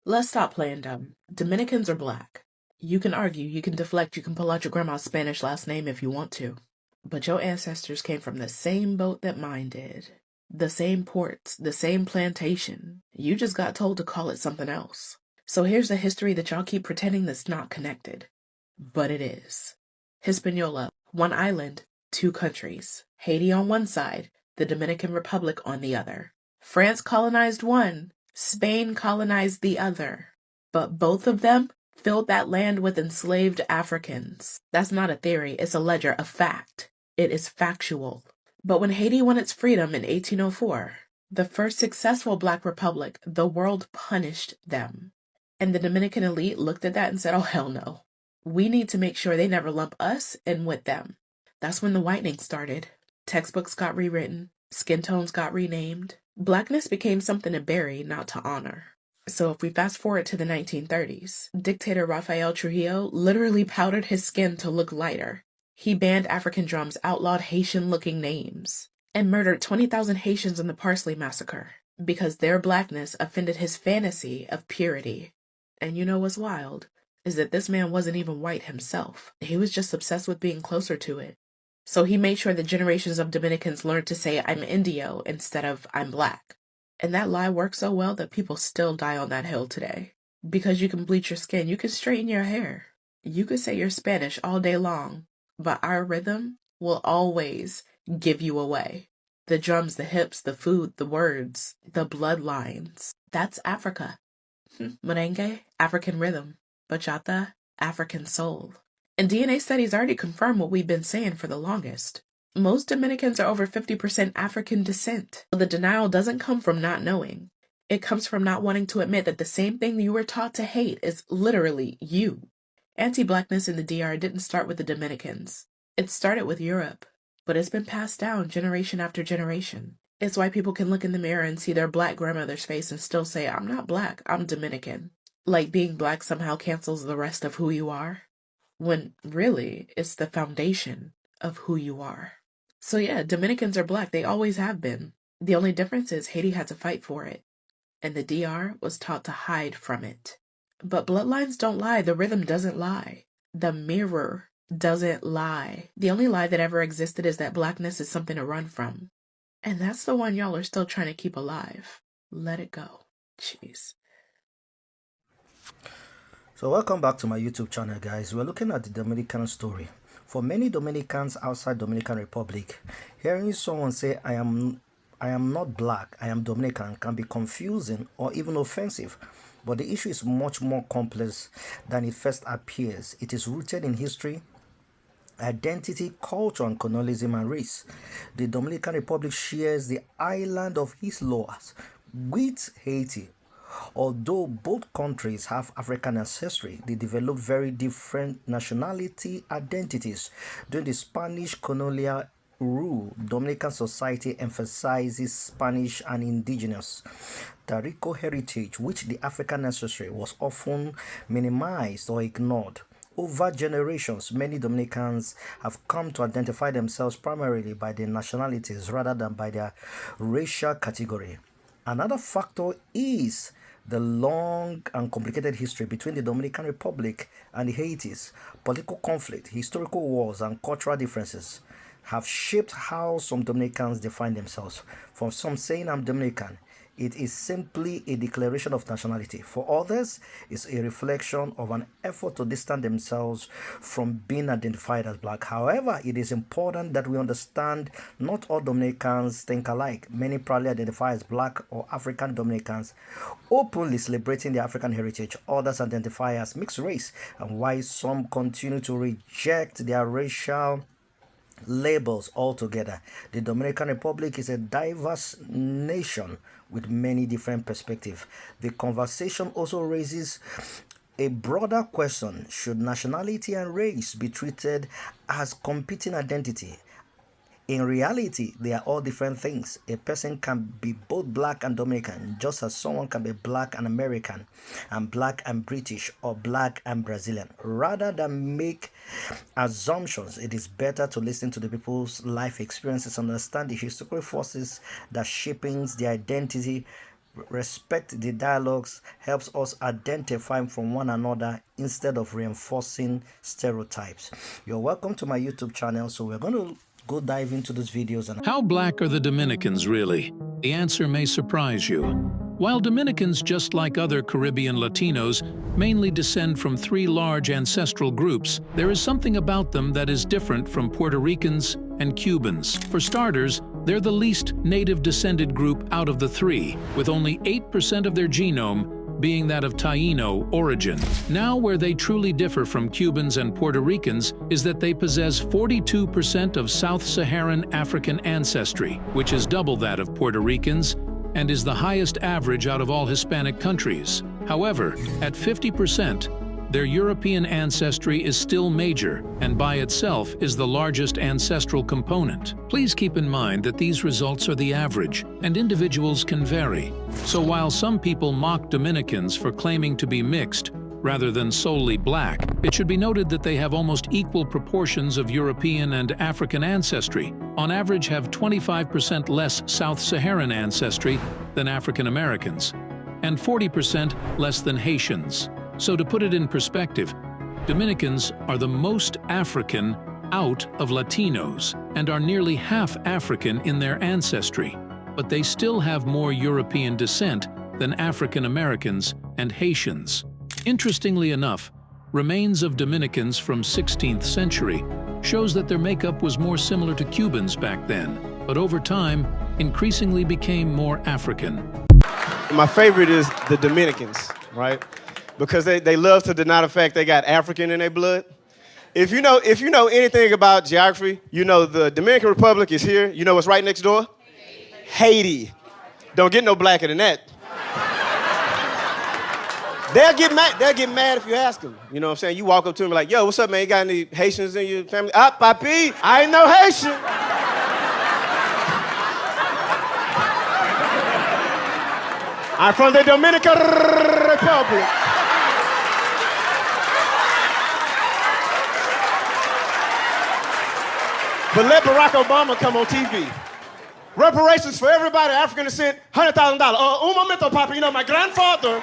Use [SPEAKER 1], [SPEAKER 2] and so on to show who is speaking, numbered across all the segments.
[SPEAKER 1] Let's stop playing dumb. Dominicans are black. You can argue, you can deflect, you can pull out your grandma's Spanish last name if you want to. But your ancestors came from the same boat that mine did. The same ports, the same plantation. You just got told to call it something else. So here's a history that y'all keep pretending that's not connected. But it is. Hispaniola, one island, two countries. Haiti on one side, the Dominican Republic on the other. France colonized one, Spain colonized the other. But both of them filled that land with enslaved Africans. That's not a theory, it's a ledger, a fact. It is factual. But when Haiti won its freedom in 1804, the first successful Black republic, the world punished them. And the Dominican elite looked at that and said, oh, hell no. We need to make sure they never lump us in with them. That's when the whitening started. Textbooks got rewritten. Skin tones got renamed. Blackness became something to bury, not to honor. So if we fast forward to the 1930s, dictator Rafael Trujillo literally powdered his skin to look lighter. He banned African drums, outlawed Haitian-looking names, and murdered 20,000 Haitians in the Parsley Massacre because their blackness offended his fantasy of purity. And you know what's wild? Is that this man wasn't even white himself. He was just obsessed with being closer to it. So he made sure that generations of Dominicans learned to say, I'm Indio instead of I'm black. And that lie works so well that people still die on that hill today. Because you can bleach your skin, you can straighten your hair. You could say you're Spanish all day long, but our rhythm will always give you away. The drums, the hips, the food, the words, the bloodlines. That's Africa. Merengue, African rhythm. Bachata, African soul. And DNA studies already confirm what we've been saying for the longest. Most Dominicans are over 50% African descent. The denial doesn't come from not knowing. It comes from not wanting to admit that the same thing you were taught to hate is literally you. Anti-blackness in the DR didn't start with the Dominicans. It started with Europe, but it's been passed down generation after generation. It's why people can look in the mirror and see their black grandmother's face and still say, I'm not black, I'm Dominican. Like being black somehow cancels the rest of who you are, when really it's the foundation of who you are. So yeah, Dominicans are black, they always have been. The only difference is Haiti had to fight for it, and the DR was taught to hide from it. But bloodlines don't lie, the rhythm doesn't lie. The mirror doesn't lie. The only lie that ever existed is that blackness is something to run from. And that's the one y'all are still trying to keep alive. Let it go. Jeez.
[SPEAKER 2] So welcome back to my YouTube channel, guys. We're looking at the Dominican story. For many Dominicans outside Dominican Republic, hearing someone say I am not black, I am Dominican can be confusing or even offensive. But the issue is much more complex than it first appears. It is rooted in history, identity, culture, and colonialism and race. The Dominican Republic shares the island of Hispaniola with Haiti. Although both countries have African ancestry, they developed very different nationality identities. During the Spanish colonial rule, Dominican society emphasizes Spanish and indigenous Tarico heritage, which the African ancestry was often minimized or ignored. Over generations, many Dominicans have come to identify themselves primarily by their nationalities rather than by their racial category. Another factor is the long and complicated history between the Dominican Republic and the Haitis. Political conflict, historical wars, and cultural differences have shaped how some Dominicans define themselves. For some saying I'm Dominican, it is simply a declaration of nationality. For others, it's a reflection of an effort to distance themselves from being identified as black. However, it is important that we understand not all Dominicans think alike. Many proudly identify as black or African Dominicans, openly celebrating their African heritage. Others identify as mixed race, and why some continue to reject their racial labels altogether. The Dominican Republic is a diverse nation with many different perspectives. The conversation also raises a broader question: should nationality and race be treated as competing identity? In reality, they are all different things. A person can be both black and Dominican, just as someone can be black and American, and black and British, or black and Brazilian. Rather than make assumptions, it is better to listen to the people's life experiences and understand the historical forces that shaping their identity Respect the dialogues helps us identify from one another instead of reinforcing stereotypes. You're welcome to my YouTube channel, so we're going to go dive into these videos. And
[SPEAKER 3] how black are the Dominicans really? The answer may surprise you. While Dominicans, just like other Caribbean Latinos, mainly descend from three large ancestral groups, there is something about them that is different from Puerto Ricans and Cubans. For starters, they're the least native-descended group out of the three, with only 8% of their genome being that of Taino origin. Now, where they truly differ from Cubans and Puerto Ricans is that they possess 42% of South Saharan African ancestry, which is double that of Puerto Ricans, and is the highest average out of all Hispanic countries. However, at 50%, their European ancestry is still major, and by itself is the largest ancestral component. Please keep in mind that these results are the average, and individuals can vary. So while some people mock Dominicans for claiming to be mixed, rather than solely black, it should be noted that they have almost equal proportions of European and African ancestry, on average have 25% less South Saharan ancestry than African Americans, and 40% less than Haitians. So to put it in perspective, Dominicans are the most African out of Latinos and are nearly half African in their ancestry, but they still have more European descent than African Americans and Haitians. Interestingly enough, remains of Dominicans from 16th century shows that their makeup was more similar to Cubans back then, but over time increasingly became more African.
[SPEAKER 4] My favorite is the Dominicans, right? Because they love to deny the fact they got African in their blood. If you know anything about geography, you know the Dominican Republic is here. You know what's right next door? Haiti. Don't get no blacker than that. They'll get mad if you ask them. You know what I'm saying? You walk up to them like, yo, what's up, man? You got any Haitians in your family? Ah, papi, I ain't no Haitian. I'm from the Dominican Republic. But let Barack Obama come on TV. Reparations for everybody, African descent, $100,000. Un momento, Papa, you know, my grandfather.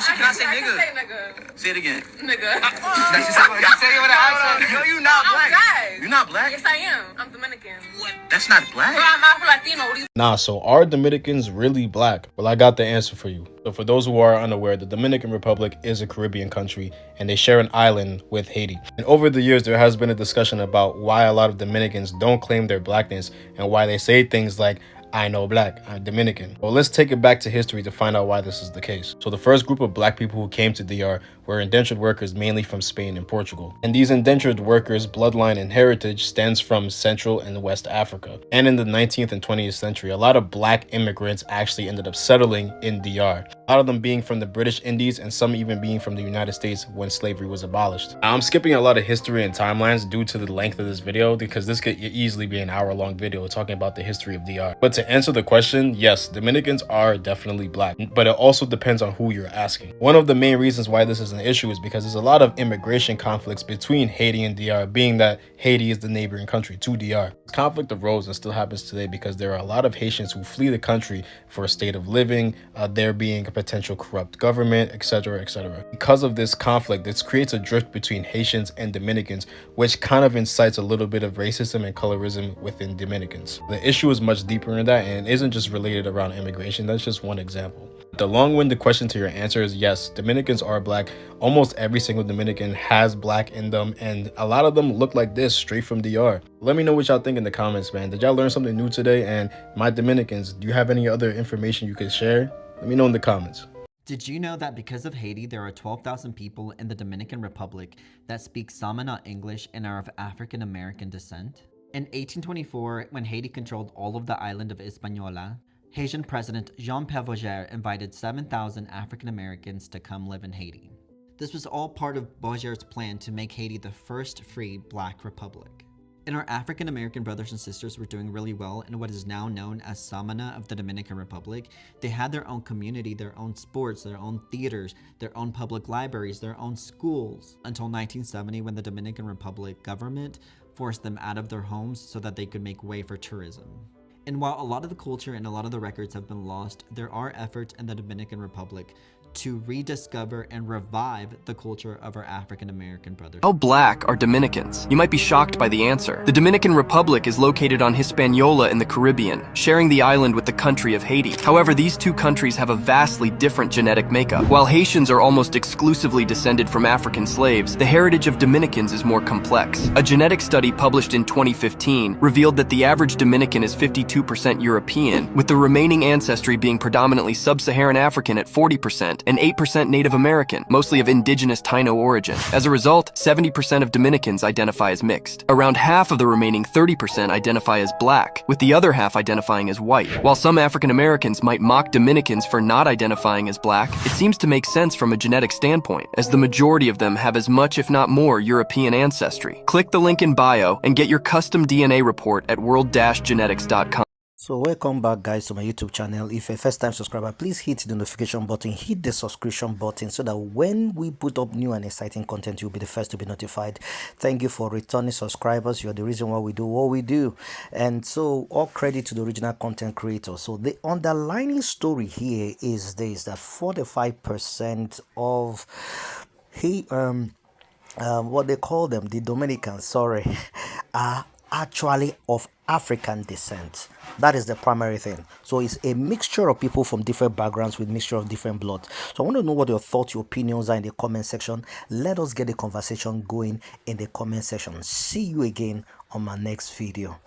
[SPEAKER 5] Can I say nigga? Say nigga. Say it again. Nigga.
[SPEAKER 6] That's just how you say it with an accent. No, you not black.
[SPEAKER 5] Black.
[SPEAKER 6] You not black?
[SPEAKER 5] Yes, I am. I'm Dominican.
[SPEAKER 6] What? That's not black.
[SPEAKER 5] Bro, I'm Afro-Latino. What do you...
[SPEAKER 7] Nah, so are Dominicans really black? Well, I got the answer for you. So for those who are unaware, the Dominican Republic is a Caribbean country and they share an island with Haiti. And over the years, there has been a discussion about why a lot of Dominicans don't claim their blackness and why they say things like, I know black, I'm Dominican. Well, let's take it back to history to find out why this is the case. So the first group of black people who came to DR were indentured workers mainly from Spain and Portugal. And these indentured workers' bloodline and heritage stems from Central and West Africa. And in the 19th and 20th century, a lot of black immigrants actually ended up settling in DR. A lot of them being from the British Indies and some even being from the United States when slavery was abolished. I'm skipping a lot of history and timelines due to the length of this video because this could easily be an hour-long video talking about the history of DR. But to answer the question, yes, Dominicans are definitely black, but it also depends on who you're asking. One of the main reasons why this is an issue is because there's a lot of immigration conflicts between Haiti and DR, being that Haiti is the neighboring country to DR. This conflict arose and still happens today because there are a lot of Haitians who flee the country for a state of living, there being a potential corrupt government, etc., etc. Because of this conflict, this creates a drift between Haitians and Dominicans, which kind of incites a little bit of racism and colorism within Dominicans. The issue is much deeper than that and isn't just related around immigration. That's just one example. The long-winded question to your answer is yes, Dominicans are black. Almost every single Dominican has black in them, and a lot of them look like this straight from DR. Let me know what y'all think in the comments, man. Did y'all learn something new today? And my Dominicans, do you have any other information you could share? Let me know in the comments.
[SPEAKER 8] Did you know that because of Haiti, there are 12,000 people in the Dominican Republic that speak Samana English and are of African American descent? In 1824, when Haiti controlled all of the island of Hispaniola, Haitian President Jean-Pierre Vogel invited 7,000 African Americans to come live in Haiti. This was all part of Vogel's plan to make Haiti the first free black republic. And our African American brothers and sisters were doing really well in what is now known as Samana of the Dominican Republic. They had their own community, their own sports, their own theaters, their own public libraries, their own schools, until 1970 when the Dominican Republic government forced them out of their homes so that they could make way for tourism. And while a lot of the culture and a lot of the records have been lost, there are efforts in the Dominican Republic to rediscover and revive the culture of our African American brothers.
[SPEAKER 9] How black are Dominicans? You might be shocked by the answer. The Dominican Republic is located on Hispaniola in the Caribbean, sharing the island with the country of Haiti. However, these two countries have a vastly different genetic makeup. While Haitians are almost exclusively descended from African slaves, the heritage of Dominicans is more complex. A genetic study published in 2015 revealed that the average Dominican is 52% European, with the remaining ancestry being predominantly sub-Saharan African at 40%, and 8% Native American, mostly of indigenous Taino origin. As a result, 70% of Dominicans identify as mixed. Around half of the remaining 30% identify as black, with the other half identifying as white. While some African Americans might mock Dominicans for not identifying as black, it seems to make sense from a genetic standpoint, as the majority of them have as much if not more European ancestry. Click the link in bio and get your custom DNA report at world-genetics.com.
[SPEAKER 2] So welcome back, guys, to my YouTube channel. If you're a first time subscriber, please hit the notification button, hit the subscription button, so that when we put up new and exciting content, you'll be the first to be notified. Thank you for returning subscribers. You're the reason why we do what we do. And so all credit to the original content creator. So the underlying story here is this, that 45% of what they call them, the Dominicans, sorry, are actually of African descent. That is the primary thing. So it's a mixture of people from different backgrounds with mixture of different blood. So I want to know what your thoughts, your opinions are in the comment section. Let us get the conversation going in the comment section. See you again on my next video.